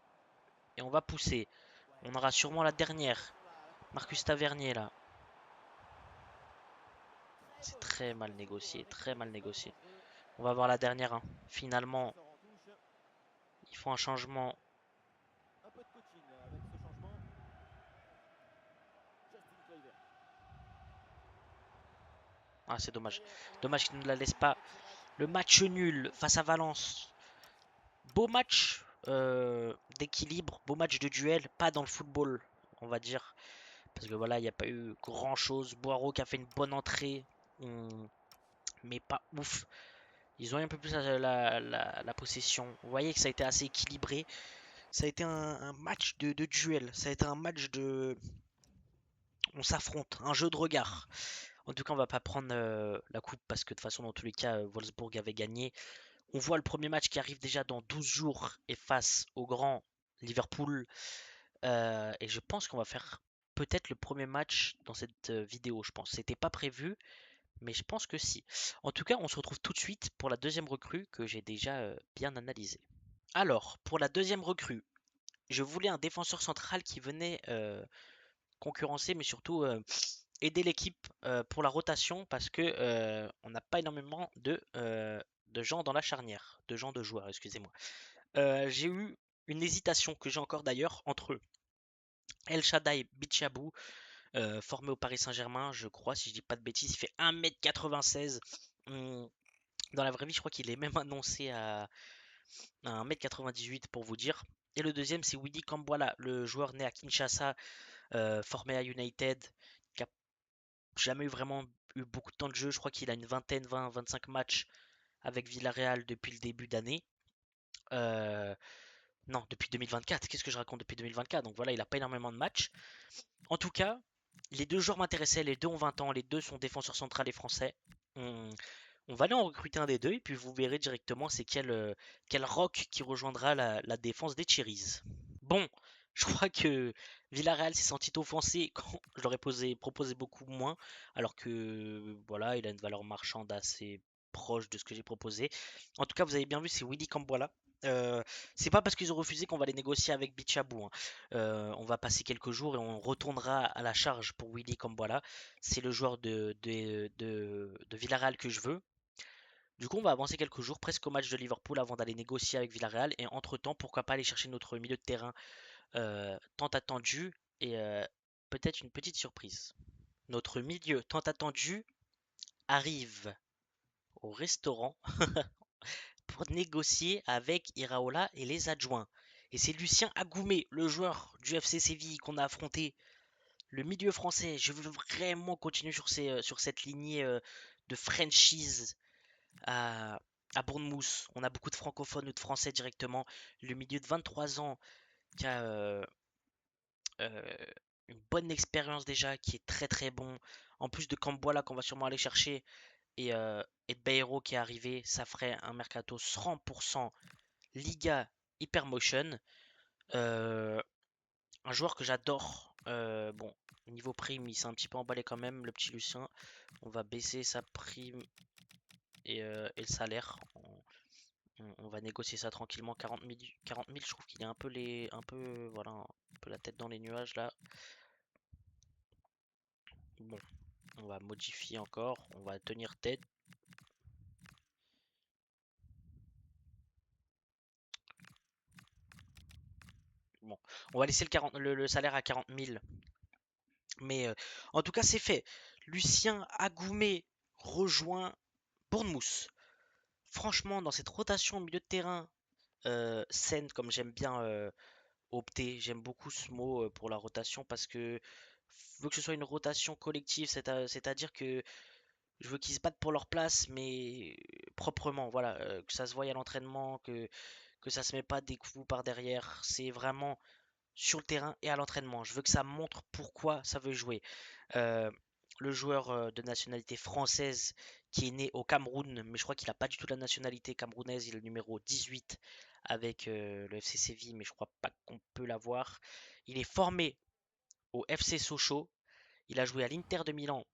Et on va pousser. On aura sûrement la dernière. Marcus Tavernier là. C'est très mal négocié, très mal négocié. On va voir la dernière, hein. Finalement, ils font un changement. Ah, c'est dommage. Dommage qu'ils ne la laissent pas. Le match nul face à Valence. Beau match d'équilibre, beau match de duel, pas dans le football, on va dire. Parce que voilà, il n'y a pas eu grand chose. Boiro qui a fait une bonne entrée, mais pas ouf. Ils ont eu un peu plus la possession. Vous voyez que ça a été assez équilibré. Ça a été un match de duel. Ça a été un match de. On s'affronte, un jeu de regard. En tout cas, on va pas prendre la coupe parce que de toute façon, dans tous les cas, Wolfsburg avait gagné. On voit le premier match qui arrive déjà dans 12 jours et face au grand Liverpool. Et je pense qu'on va faire peut-être le premier match dans cette vidéo, je pense. C'était pas prévu, mais je pense que si. En tout cas, on se retrouve tout de suite pour la deuxième recrue que j'ai déjà bien analysée. Alors, pour la deuxième recrue, je voulais un défenseur central qui venait concurrencer, mais surtout aider l'équipe pour la rotation parce que on n'a pas énormément de gens dans la charnière, de gens de joueurs, excusez-moi. J'ai eu une hésitation que j'ai encore d'ailleurs entre El Shaddai Bichabou, formé au Paris Saint-Germain, je crois, si je dis pas de bêtises, il fait 1m96. Dans la vraie vie, je crois qu'il est même annoncé à 1m98 pour vous dire. Et le deuxième, c'est Willy Kamboala, le joueur né à Kinshasa, formé à United, qui a jamais eu vraiment eu beaucoup de temps de jeu. Je crois qu'il a une vingtaine, 20, 25 matchs avec Villarreal depuis le début d'année. Euh, non, depuis 2024. Qu'est-ce que je raconte depuis 2024? Donc voilà, il n'a pas énormément de matchs. En tout cas, les deux joueurs m'intéressaient. Les deux ont 20 ans. Les deux sont défenseurs centrales et français. On, on va aller en recruter un des deux et puis vous verrez directement c'est quel rock qui rejoindra la défense des Cherries. Bon, je crois que Villarreal s'est senti offensé quand je leur ai proposé beaucoup moins, alors que voilà, il a une valeur marchande assez proche de ce que j'ai proposé. En tout cas, vous avez bien vu, c'est Willy Camboila. C'est pas parce qu'ils ont refusé qu'on va les négocier avec Bichabou, hein. On va passer quelques jours et on retournera à la charge pour Willy Camboila. C'est le joueur de Villarreal que je veux. Du coup, on va avancer quelques jours, presque au match de Liverpool, avant d'aller négocier avec Villarreal. Et entre-temps, pourquoi pas aller chercher notre milieu de terrain tant attendu et peut-être une petite surprise. Notre milieu tant attendu arrive au restaurant pour négocier avec Iraola et les adjoints. Et c'est Lucien Agoumé, le joueur du FC Séville qu'on a affronté, le milieu français. Je veux vraiment continuer sur cette lignée de franchise à, à Bournemouth. On a beaucoup de francophones ou de français directement. Le milieu de 23 ans qui a euh, une bonne expérience déjà, qui est très très bon. En plus de Camboila qu'on va sûrement aller chercher et de Bayrou qui est arrivé, ça ferait un mercato 100% Liga Hypermotion. Euh, un joueur que j'adore. Bon, niveau prime, il s'est un petit peu emballé quand même, le petit Lucien. On va baisser sa prime et le salaire. On va négocier ça tranquillement. 40 000, je trouve qu'il est un peu voilà, un peu la tête dans les nuages là. Bon, on va modifier encore. On va tenir tête. Bon, on va laisser le salaire à 40 000. Mais en tout cas, c'est fait. Lucien Agoumé rejoint Bournemouth. Franchement, dans cette rotation au milieu de terrain saine, comme j'aime bien opter, j'aime beaucoup ce mot pour la rotation parce que je veux que ce soit une rotation collective, c'est-à-dire que je veux qu'ils se battent pour leur place, mais proprement, voilà, que ça se voie à l'entraînement, que ça se met pas des coups par derrière, c'est vraiment sur le terrain et à l'entraînement. Je veux que ça montre pourquoi ça veut jouer. Euh, le joueur de nationalité française qui est né au Cameroun, mais je crois qu'il n'a pas du tout la nationalité camerounaise, il est le numéro 18 avec le FC Séville, mais je crois pas qu'on peut l'avoir. Il est formé au FC Sochaux, il a joué à l'Inter de Milan,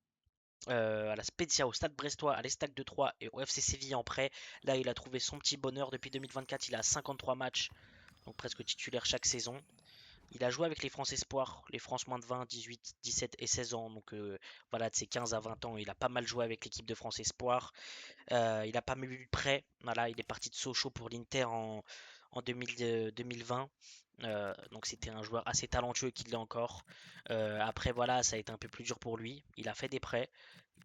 à la Spezia, au Stade Brestois, à l'Estac de Troyes et au FC Séville en prêt. Là, il a trouvé son petit bonheur depuis 2024, il a 53 matchs donc presque titulaire chaque saison. Il a joué avec les France Espoirs, les France moins de 20, 18, 17 et 16 ans. Donc voilà, de ses 15 à 20 ans, il a pas mal joué avec l'équipe de France Espoirs. Il a pas mal eu de prêt. Voilà, il est parti de Sochaux pour l'Inter en 2020. Donc c'était un joueur assez talentueux qui l'est encore. Après voilà, ça a été un peu plus dur pour lui. Il a fait des prêts.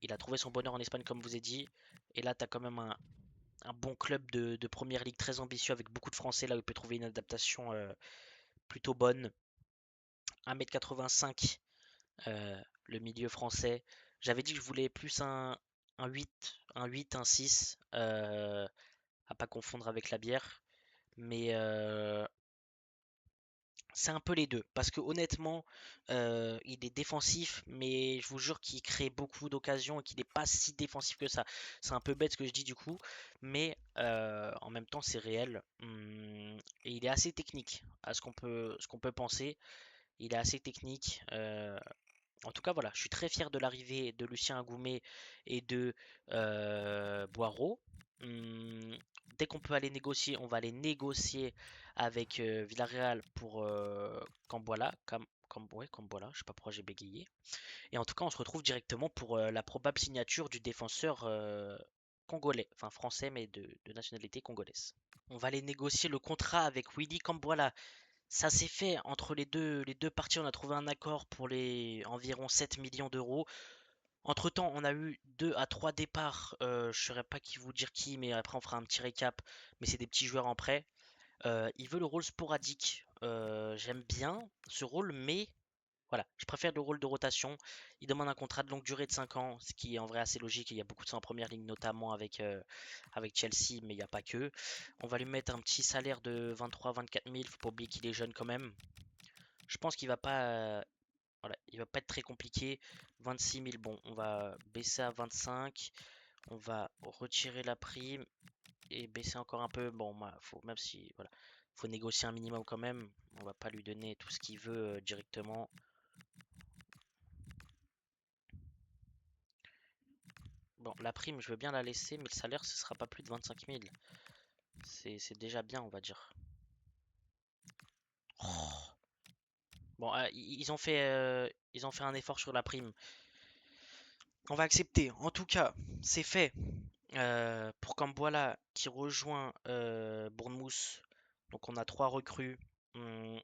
Il a trouvé son bonheur en Espagne comme vous ai dit. Et là, tu as quand même un bon club de première ligue très ambitieux avec beaucoup de Français là où il peut trouver une adaptation plutôt bonne. 1m85, le milieu français. J'avais dit que je voulais plus un 8, un 6, à pas confondre avec la bière. Mais c'est un peu les deux. Parce que honnêtement, il est défensif, mais je vous jure qu'il crée beaucoup d'occasions et qu'il n'est pas si défensif que ça. C'est un peu bête ce que je dis du coup, mais en même temps c'est réel. Et il est assez technique à ce qu'on peut penser. Il est assez technique. En tout cas, voilà, je suis très fier de l'arrivée de Lucien Agoumet et de Boireau. Hum, Dès qu'on peut aller négocier, on va aller négocier avec Villarreal pour Camboila. Ouais, Camboila, je sais pas pourquoi j'ai bégayé. Et en tout cas, on se retrouve directement pour la probable signature du défenseur congolais, enfin français, mais de nationalité congolaise. On va aller négocier le contrat avec Willy Camboila. Ça s'est fait entre les deux parties, on a trouvé un accord pour les environ 7 millions d'euros. Entre-temps, on a eu 2 à 3 départs. Je ne saurais pas qui vous dire qui, mais après on fera un petit récap. Mais c'est des petits joueurs en prêt. Il veut le rôle sporadique. J'aime bien ce rôle, mais voilà, je préfère le rôle de rotation. Il demande un contrat de longue durée de 5 ans, ce qui est en vrai assez logique. Il y a beaucoup de ça en première ligne, notamment avec Chelsea, mais il n'y a pas que. On va lui mettre un petit salaire de 23-24 000. Faut pas oublier qu'il est jeune quand même. Je pense qu'il va pas, voilà, il va pas être très compliqué. 26 000, bon, on va baisser à 25. On va retirer la prime et baisser encore un peu. Bon, faut, même si, voilà, faut négocier un minimum quand même. On va pas lui donner tout ce qu'il veut directement. Bon, la prime, je veux bien la laisser, mais le salaire, ce sera pas plus de 25 000. C'est déjà bien, on va dire. Oh. Bon, ils ont fait un effort sur la prime. On va accepter. En tout cas, c'est fait. Pour Camboila qui rejoint Bournemouth. Donc on a 3 recrues. Hum,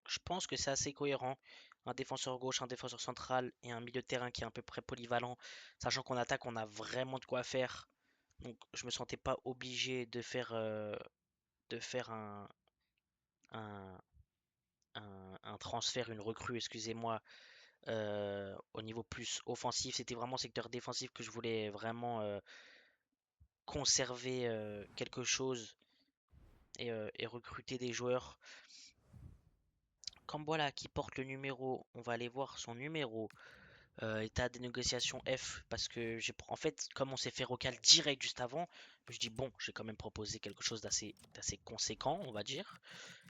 je pense que c'est assez cohérent. Un défenseur gauche, un défenseur central et un milieu de terrain qui est à peu près polyvalent. Sachant qu'en attaque, on a vraiment de quoi faire. Donc je me sentais pas obligé de faire un, un transfert, une recrue, excusez-moi, au niveau plus offensif. C'était vraiment secteur défensif que je voulais vraiment conserver quelque chose et recruter des joueurs. Camboila qui porte le numéro, on va aller voir son numéro. État des négociations F, parce que en fait, comme on s'est fait recal direct juste avant, je dis bon, j'ai quand même proposé quelque chose d'assez conséquent, on va dire.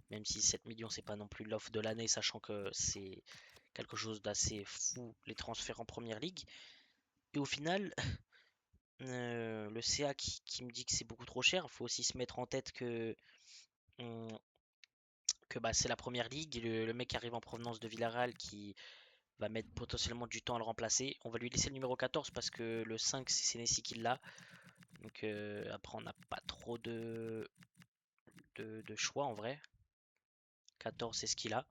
Même si 7 millions, c'est pas non plus l'offre de l'année, sachant que c'est quelque chose d'assez fou, les transferts en première ligue. Et au final, le CA qui me dit que c'est beaucoup trop cher, il faut aussi se mettre en tête on- que bah, c'est la première ligue. Le mec arrive en provenance de Villarreal qui va mettre potentiellement du temps à le remplacer. On va lui laisser le numéro 14 parce que le 5 c'est Senesi qui l'a. Donc après on n'a pas trop de choix en vrai. 14 c'est ce qu'il a.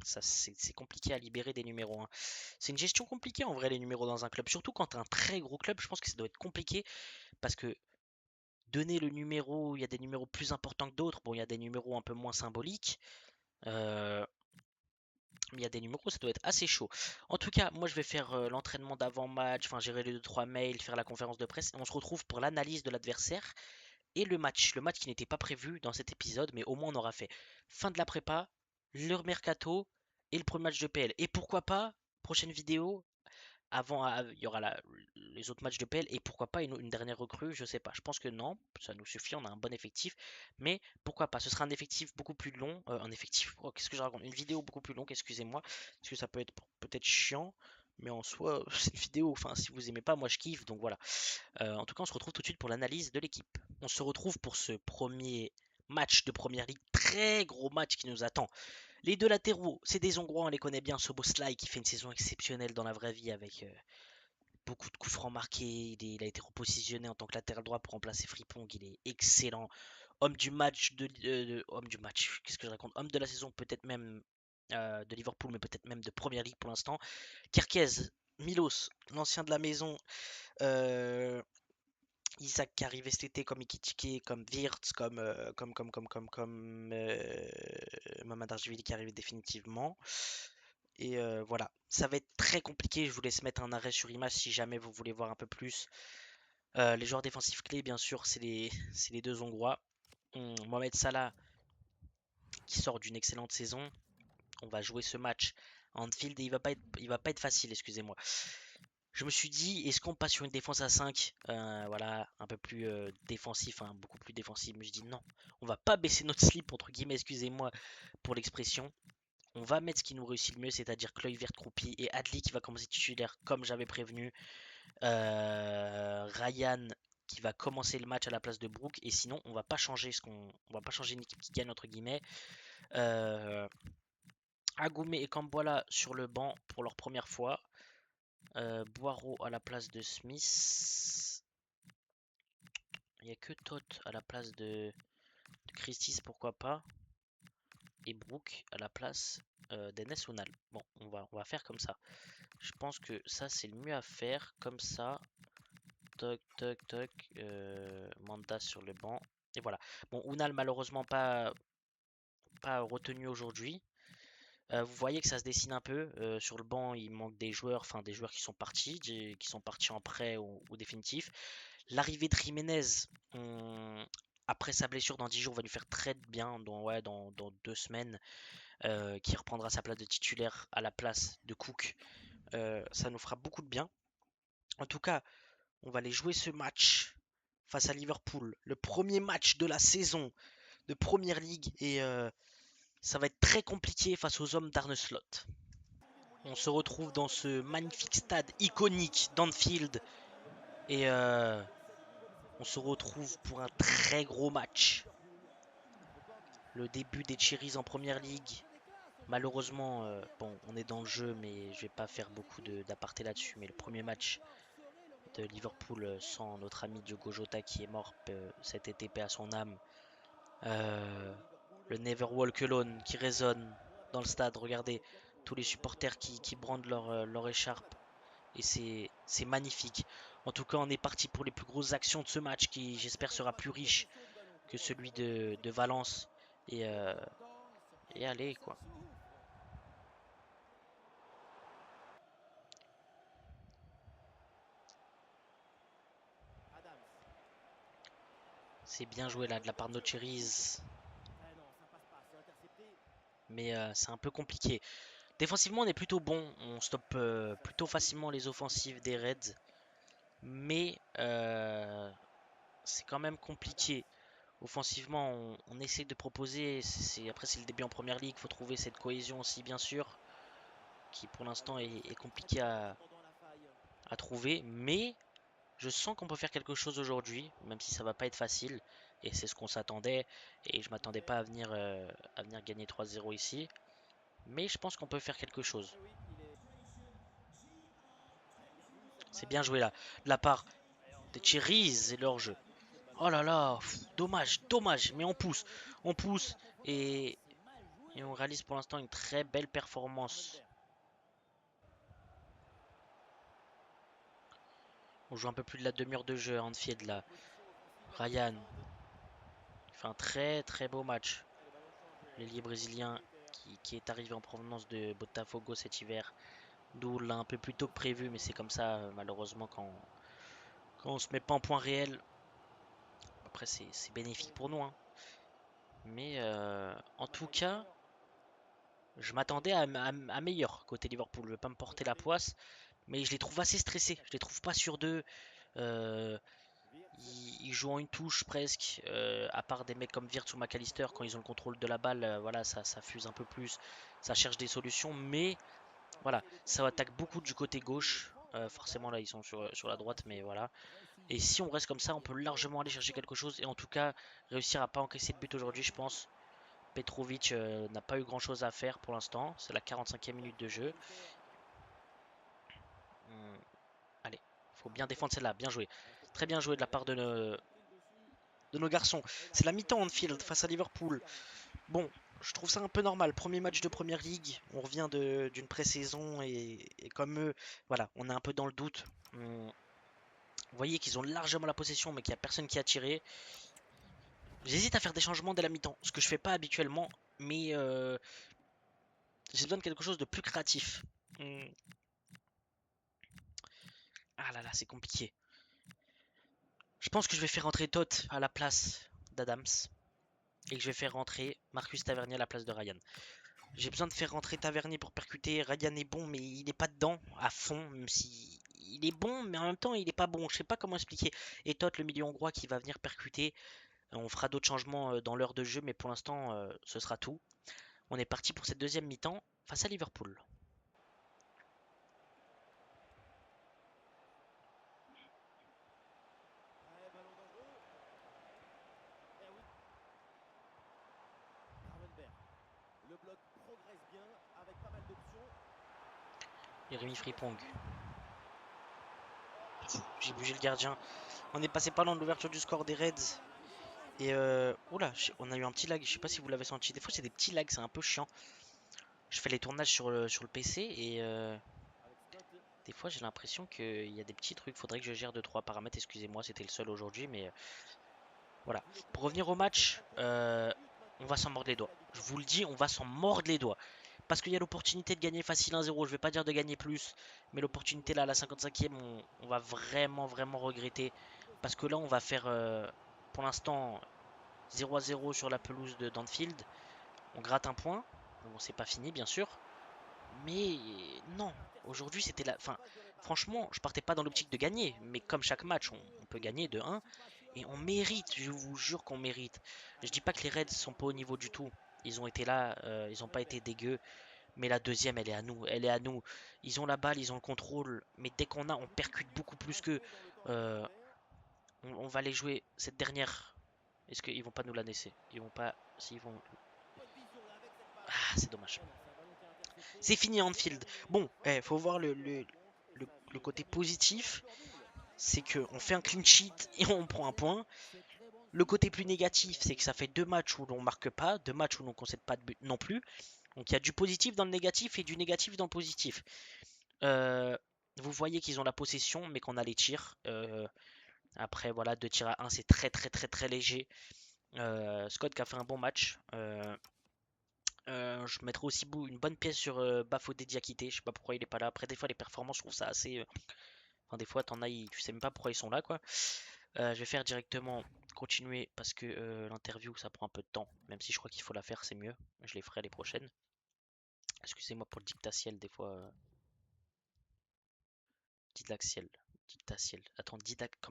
Ça c'est compliqué à libérer des numéros 1. C'est une gestion compliquée en vrai les numéros dans un club. Surtout quand t'as un très gros club, je pense que ça doit être compliqué parce que donner le numéro, il y a des numéros plus importants que d'autres. Bon, il y a des numéros un peu moins symboliques. Euh, mais il y a des numéros, ça doit être assez chaud. En tout cas, moi je vais faire l'entraînement d'avant-match, enfin gérer les 2-3 mails, faire la conférence de presse. Et on se retrouve pour l'analyse de l'adversaire et le match. Le match qui n'était pas prévu dans cet épisode, mais au moins on aura fait fin de la prépa, le mercato et le premier match de PL. Et pourquoi pas, prochaine vidéo, avant, il y aura les autres matchs de PL et pourquoi pas une dernière recrue, je sais pas. Je pense que non, ça nous suffit, on a un bon effectif. Mais pourquoi pas, ce sera un effectif beaucoup plus long. Un effectif, oh, qu'est-ce que je raconte? Une vidéo beaucoup plus longue, excusez-moi, parce que ça peut être peut-être chiant. Mais en soi, c'est une vidéo, enfin si vous aimez pas, moi je kiffe, donc voilà. En tout cas, on se retrouve tout de suite pour l'analyse de l'équipe. On se retrouve pour ce premier match de première ligue, très gros match qui nous attend. Les deux latéraux, c'est des Hongrois, on les connaît bien. Soboslai qui fait une saison exceptionnelle dans la vraie vie avec beaucoup de coups francs marqués. Il a été repositionné en tant que latéral droit pour remplacer Frimpong. Il est excellent. Homme du match, homme du match, qu'est-ce que je raconte? Homme de la saison, peut-être même de Liverpool, mais peut-être même de Première Ligue pour l'instant. Kerkez, Milos, l'ancien de la maison. euh, Isaac qui arrivait cet été comme Ekitike, comme Wirtz, comme Mamadashvili qui arrivait définitivement. Et voilà, ça va être très compliqué. Je vous laisse mettre un arrêt sur image si jamais vous voulez voir un peu plus. Les joueurs défensifs clés, bien sûr, c'est les deux Hongrois. Mohamed Salah qui sort d'une excellente saison. On va jouer ce match à Anfield et il va pas être facile, excusez-moi. Je me suis dit, est-ce qu'on passe sur une défense à 5, voilà, un peu plus défensif, hein, beaucoup plus défensif. Mais je dis non, on va pas baisser notre slip, entre guillemets, excusez-moi pour l'expression. On va mettre ce qui nous réussit le mieux, c'est-à-dire Kluivert, Croupi et Adli qui va commencer titulaire comme j'avais prévenu. Ryan qui va commencer le match à la place de Brook. Et sinon, on va pas changer une équipe qui gagne entre guillemets. Agoumé et Kamboala sur le banc pour leur première fois. Boiro à la place de Smith. Il n'y a que Toth à la place de Christis, pourquoi pas. Et Brook à la place d'Enes Unal. Bon, on va faire comme ça. Je pense que ça, c'est le mieux à faire. Comme ça. Toc, toc, toc. Manda sur le banc. Et voilà. Bon, Unal, malheureusement, pas retenu aujourd'hui. Vous voyez que ça se dessine un peu. Sur le banc, il manque des joueurs, enfin des joueurs qui sont partis en prêt ou définitif. L'arrivée de Jiménez, après sa blessure dans 10 jours, va lui faire très bien dans 2 semaines, qui reprendra sa place de titulaire à la place de Cook. Ça nous fera beaucoup de bien. En tout cas, on va aller jouer ce match face à Liverpool. Le premier match de la saison de Première Ligue et ça va être très compliqué face aux hommes d'Arne Slot. On se retrouve dans ce magnifique stade iconique d'Anfield et on se retrouve pour un très gros match. Le début des Cherries en Première Ligue. Malheureusement, bon, on est dans le jeu, mais je vais pas faire beaucoup d'aparté là-dessus. Mais le premier match de Liverpool sans notre ami Diogo Jota qui est mort cet été, paix à son âme. Le Never Walk Alone qui résonne dans le stade. Regardez tous les supporters qui brandent leur écharpe. Et c'est magnifique. En tout cas, on est parti pour les plus grosses actions de ce match qui, j'espère, sera plus riche que celui de Valence. Et, euh, et allez, quoi. C'est bien joué là de la part de nos Cherries. Mais c'est un peu compliqué. Défensivement, on est plutôt bon. On stoppe plutôt facilement les offensives des Reds. Mais c'est quand même compliqué. Offensivement, on essaie de proposer. Après, c'est le début en première ligue. Il faut trouver cette cohésion aussi, bien sûr, qui pour l'instant est compliqué à trouver. Mais je sens qu'on peut faire quelque chose aujourd'hui, même si ça va pas être facile. Et c'est ce qu'on s'attendait. Et je m'attendais pas à venir gagner 3-0 ici. Mais je pense qu'on peut faire quelque chose. C'est bien joué là. De la part des Cherries et leur jeu. Oh là là, dommage, dommage. Mais on pousse et, et on réalise pour l'instant une très belle performance. On joue un peu plus de la demi-heure de jeu à Anfield là. Ryan fait un très très beau match. L'ailier brésilien qui est arrivé en provenance de Botafogo cet hiver. D'où l'a un peu plus tôt que prévu, mais c'est comme ça malheureusement quand on se met pas en point réel. Après c'est bénéfique pour nous, hein. Mais en tout cas, je m'attendais à meilleur côté Liverpool. Je ne vais pas me porter la poisse, mais je les trouve assez stressés. Je les trouve pas sûrs d'eux. Euh, ils jouent en une touche presque. À part des mecs comme Wirtz ou McAllister, quand ils ont le contrôle de la balle, voilà, ça fuse un peu plus. Ça cherche des solutions, mais voilà, ça attaque beaucoup du côté gauche. Forcément, là, ils sont sur la droite, mais voilà. Et si on reste comme ça, on peut largement aller chercher quelque chose et en tout cas réussir à pas encaisser de but aujourd'hui, je pense. Petrovic n'a pas eu grand chose à faire pour l'instant. C'est la 45e minute de jeu. Allez, faut bien défendre celle-là. Bien joué. Très bien joué de la part de nos garçons. C'est la mi-temps Anfield face à Liverpool. Bon, je trouve ça un peu normal. Premier match de Première Ligue. On revient d'une pré-saison et comme eux, voilà, on est un peu dans le doute. Vous voyez qu'ils ont largement la possession mais qu'il n'y a personne qui a tiré. J'hésite à faire des changements dès la mi-temps, ce que je fais pas habituellement, mais j'ai besoin de quelque chose de plus créatif. Ah là là, c'est compliqué. Je pense que je vais faire rentrer Toth à la place d'Adams et que je vais faire rentrer Marcus Tavernier à la place de Ryan. J'ai besoin de faire rentrer Tavernier pour percuter. Ryan est bon, mais il n'est pas dedans à fond, même si il est bon, mais en même temps il n'est pas bon. Je sais pas comment expliquer. Et Toth, le milieu hongrois qui va venir percuter. On fera d'autres changements dans l'heure de jeu, mais pour l'instant, ce sera tout. On est parti pour cette deuxième mi-temps face à Liverpool. Jérémy Frimpong. J'ai bougé le gardien. On est passé pas loin de l'ouverture du score des Reds. Et oula, on a eu un petit lag. Je sais pas si vous l'avez senti. Des fois, c'est des petits lags, c'est un peu chiant. Je fais les tournages sur le PC et des fois, j'ai l'impression qu'il y a des petits trucs. Faudrait que je gère 2-3 paramètres. Excusez-moi, c'était le seul aujourd'hui, mais voilà. Pour revenir au match, on va s'en mordre les doigts. Je vous le dis, on va s'en mordre les doigts. Parce qu'il y a l'opportunité de gagner facile 1-0. Je vais pas dire de gagner plus, mais l'opportunité là, à la 55e, on va vraiment, vraiment regretter. Parce que là, on va faire pour l'instant 0-0 sur la pelouse d'Anfield. On gratte un point. Bon, c'est pas fini, bien sûr. Mais non, aujourd'hui c'était la. Enfin, franchement, je partais pas dans l'optique de gagner. Mais comme chaque match, on peut gagner de 1. Et on mérite, je vous jure qu'on mérite. Je dis pas que les Reds sont pas au niveau du tout. Ils ont été là, ils ont pas été dégueux. Mais la deuxième, elle est à nous. Elle est à nous. Ils ont la balle, ils ont le contrôle. Mais dès qu'on a, on percute beaucoup plus qu'eux. Euh, on va les jouer cette dernière. Est-ce qu'ils vont pas nous la laisser? Ils vont pas. S'ils vont. Ah, c'est dommage. C'est fini Anfield. Bon, faut voir le côté positif. C'est qu'on fait un clean sheet et on prend un point. Le côté plus négatif, c'est que ça fait deux matchs où l'on marque pas, deux matchs où l'on concède pas de but non plus. Donc il y a du positif dans le négatif et du négatif dans le positif. Euh, Vous voyez qu'ils ont la possession, mais qu'on a les tirs. Après, voilà, 2 tirs à 1, c'est très très très très léger. Scott qui a fait un bon match. Je mettrai aussi une bonne pièce sur Bafodé Diakité. Je sais pas pourquoi il est pas là. Après, des fois, les performances, je trouve ça assez. Enfin, des fois, t'en as, tu sais même pas pourquoi ils sont là, quoi. Je vais faire directement continuer parce que l'interview, ça prend un peu de temps. Même si je crois qu'il faut la faire, c'est mieux. Je les ferai les prochaines. Excusez-moi pour le dictatiel, des fois. Didaxiel. Dictatiel. Attends,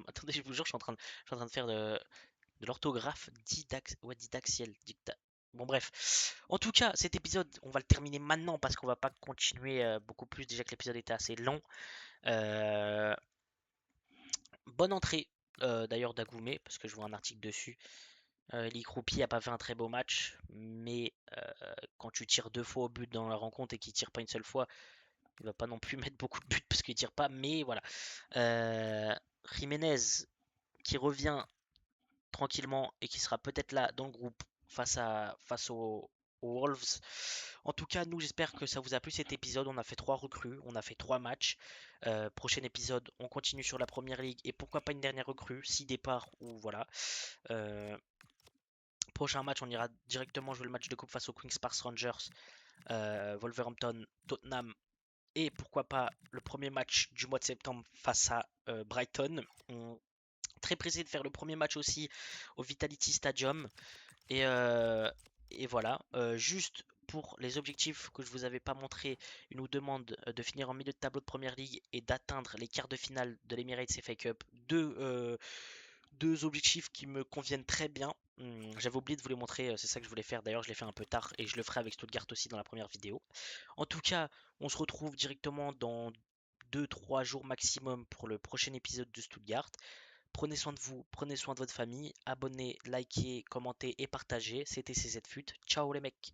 Attendez, je vous jure, je suis en train de faire de l'orthographe. Ouais, didaxiel. Bon, bref. En tout cas, cet épisode, on va le terminer maintenant parce qu'on va pas continuer beaucoup plus. Déjà que l'épisode était assez long. Euh, Bonne entrée d'ailleurs d'Agoumé, parce que je vois un article dessus. Lee Kroupi a pas fait un très beau match, mais quand tu tires deux fois au but dans la rencontre et qu'il tire pas une seule fois, il va pas non plus mettre beaucoup de buts parce qu'il tire pas. Mais voilà. Jiménez qui revient tranquillement et qui sera peut-être là dans le groupe face aux Wolves. En tout cas, nous, j'espère que ça vous a plu cet épisode. On a fait 3 recrues, on a fait 3 matchs. Prochain épisode, on continue sur la première ligue et pourquoi pas une dernière recrue, 6 départs ou voilà. Euh, Prochain match, on ira directement jouer le match de coupe face aux Queen's Park Rangers, Wolverhampton, Tottenham et pourquoi pas le premier match du mois de septembre face à Brighton. Très pressé de faire le premier match aussi au Vitality Stadium. Et, euh, et voilà, juste pour les objectifs que je vous avais pas montré, il nous demande de finir en milieu de tableau de première ligue et d'atteindre les quarts de finale de l'Emirates FA Cup. Deux objectifs qui me conviennent très bien. J'avais oublié de vous les montrer, c'est ça que je voulais faire. D'ailleurs, je l'ai fait un peu tard et je le ferai avec Stuttgart aussi dans la première vidéo. En tout cas, on se retrouve directement dans 2-3 jours maximum pour le prochain épisode de Stuttgart. Prenez soin de vous, prenez soin de votre famille. Abonnez, likez, commentez et partagez. C'était CZ Fut. Ciao les mecs.